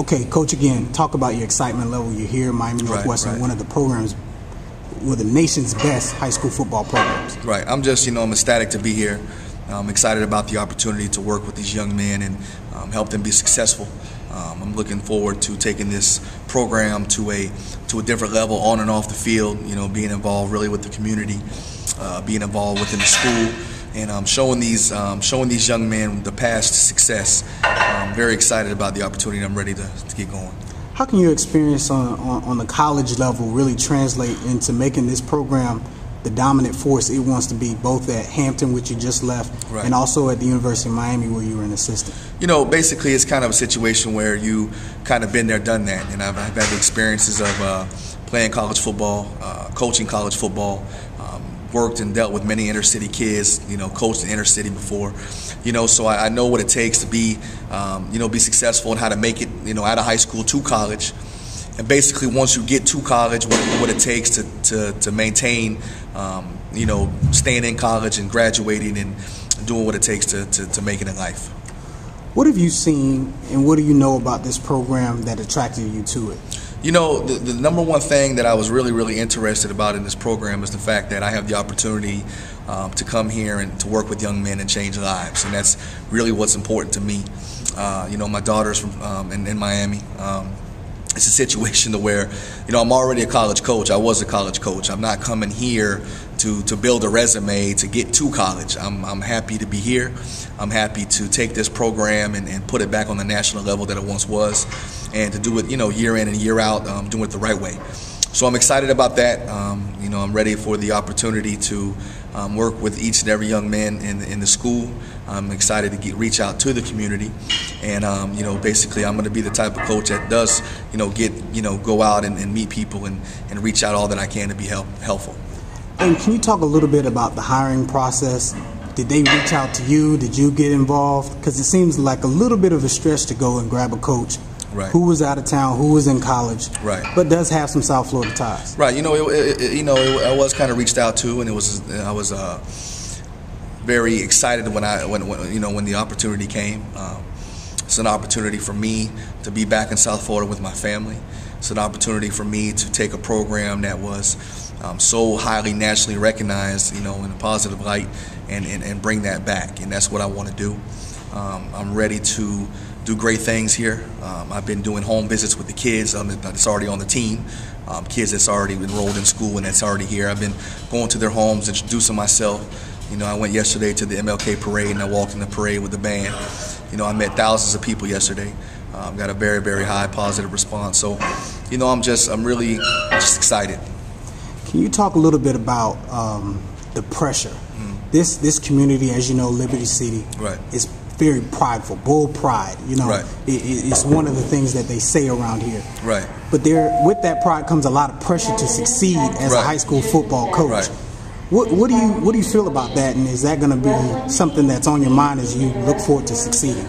Okay, Coach, again, talk about your excitement level. You're here, Miami Northwestern, one of the programs, the nation's best high school football programs. Right. I'm just, I'm ecstatic to be here. I'm excited about the opportunity to work with these young men and help them be successful. I'm looking forward to taking this program to a different level on and off the field, being involved really with the community, being involved within the school, and showing these young men the path to success. I'm very excited about the opportunity. I'm ready to get going. How can your experience on the college level really translate into making this program the dominant force it wants to be, both at Hampton, which you just left, and also at the University of Miami, where you were an assistant? Basically, it's kind of a situation where you kind of been there, done that, and I've had the experiences of playing college football, coaching college football, worked and dealt with many inner city kids, coached in inner city before, so I know what it takes to be, be successful and how to make it, out of high school to college. And basically, once you get to college, what it takes to maintain, staying in college and graduating and doing what it takes to make it in life. What have you seen and what do you know about this program that attracted you to it? The number one thing that I was really, really interested about in this program is the fact that I have the opportunity to come here and to work with young men and change lives, and that's really what's important to me. My daughter's from in Miami. It's a situation to where, I'm already a college coach. I was a college coach. I'm not coming here to build a resume to get to college. I'm happy to be here. I'm happy to take this program and put it back on the national level that it once was, and to do it, year in and year out, doing it the right way. So I'm excited about that. I'm ready for the opportunity to work with each and every young man in the school. I'm excited to reach out to the community, and basically I'm going to be the type of coach that does, go out and meet people and reach out all that I can to be helpful. And can you talk a little bit about the hiring process? Did they reach out to you? Did you get involved? Because it seems like a little bit of a stretch to go and grab a coach who was out of town, who was in college, but does have some South Florida ties. Right. I was kind of reached out to, and I was very excited when the opportunity came. It's an opportunity for me to be back in South Florida with my family. It's an opportunity for me to take a program that was so highly nationally recognized, in a positive light, and bring that back. And that's what I want to do. I'm ready to do great things here. I've been doing home visits with the kids that's already on the team, kids that's already enrolled in school and that's already here. I've been going to their homes, introducing myself. I went yesterday to the MLK parade, and I walked in the parade with the band. I met thousands of people yesterday. Got a very, very high positive response. So, I'm really just excited. Can you talk a little bit about the pressure? This community, as you know, Liberty City, is very prideful, bull pride. It's one of the things that they say around here. But with that pride comes a lot of pressure to succeed as a high school football coach. What do you feel about that, and is that going to be something that's on your mind as you look forward to succeeding?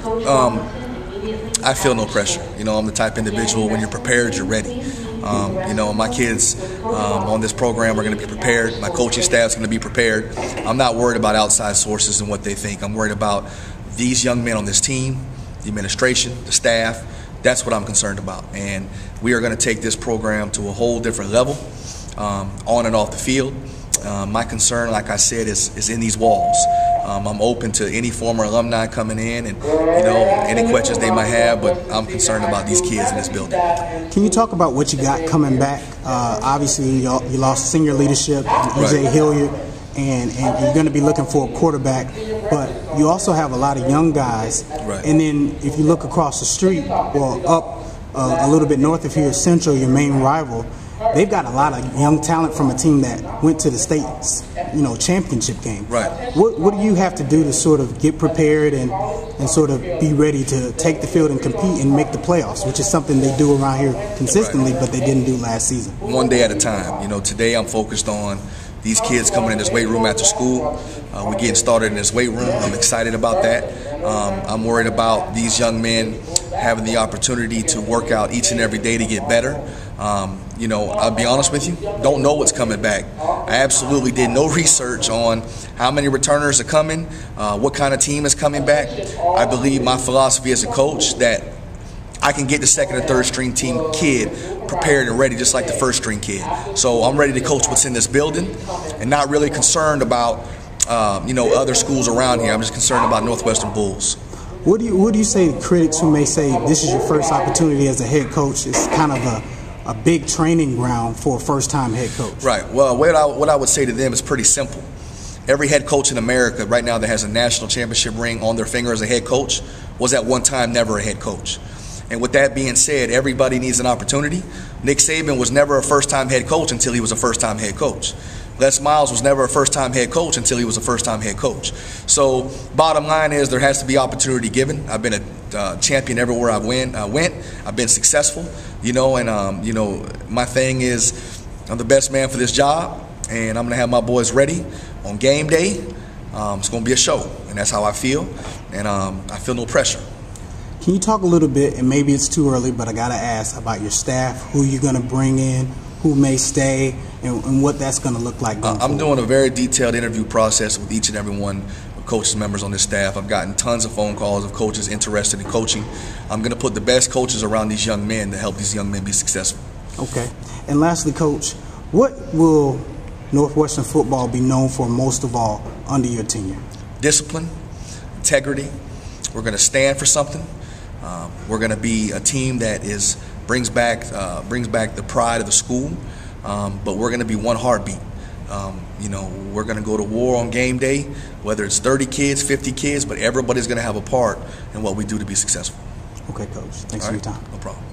I feel no pressure. I'm the type of individual, when you're prepared, you're ready. My kids on this program are going to be prepared. My coaching staff is going to be prepared. I'm not worried about outside sources and what they think. I'm worried about these young men on this team, the administration, the staff. That's what I'm concerned about. And we are going to take this program to a whole different level, on and off the field. My concern, like I said, is in these walls. I'm open to any former alumni coming in and any questions they might have, but I'm concerned about these kids in this building. Can you talk about what you got coming back? Obviously, you lost senior leadership, E.J. Hilliard, and you're going to be looking for a quarterback, but you also have a lot of young guys. And then if you look across the street, or up a little bit north of here, Central, your main rival, they've got a lot of young talent from a team that went to the state's, championship game. What do you have to do to sort of get prepared and sort of be ready to take the field and compete and make the playoffs, which is something they do around here consistently, but they didn't do last season? One day at a time. Today I'm focused on these kids coming in this weight room after school. We're getting started in this weight room. I'm excited about that. I'm worried about these young men having the opportunity to work out each and every day to get better. I'll be honest with you, don't know what's coming back. I absolutely did no research on how many returners are coming, what kind of team is coming back. I believe my philosophy as a coach that I can get the second or third string team kid prepared and ready just like the first string kid. So I'm ready to coach what's in this building and not really concerned about other schools around here. I'm just concerned about Northwestern Bulls. What do you say to critics who may say this is your first opportunity as a head coach? It's kind of a big training ground for a first-time head coach. Right. Well, what I would say to them is pretty simple. Every head coach in America right now that has a national championship ring on their finger as a head coach was at one time never a head coach. And with that being said, everybody needs an opportunity. Nick Saban was never a first-time head coach until he was a first-time head coach. Les Miles was never a first-time head coach until he was a first-time head coach. So bottom line is there has to be opportunity given. I've been a champion everywhere I went. I've been successful, and my thing is I'm the best man for this job, and I'm going to have my boys ready on game day. It's going to be a show, and that's how I feel, and I feel no pressure. Can you talk a little bit, and maybe it's too early, but I got to ask about your staff, who you're going to bring in, who may stay, and what that's going to look like going I'm forward. doing a very detailed interview process with each and every one of coaches members on this staff. I've gotten tons of phone calls of coaches interested in coaching. I'm going to put the best coaches around these young men to help these young men be successful. Okay. And lastly, Coach, what will Northwestern football be known for most of all under your tenure? Discipline, integrity. We're going to stand for something. We're going to be a team that brings back the pride of the school, but we're going to be one heartbeat. We're going to go to war on game day, whether it's 30 kids, 50 kids, but everybody's going to have a part in what we do to be successful. Okay, Coach. Thanks for your time. No problem.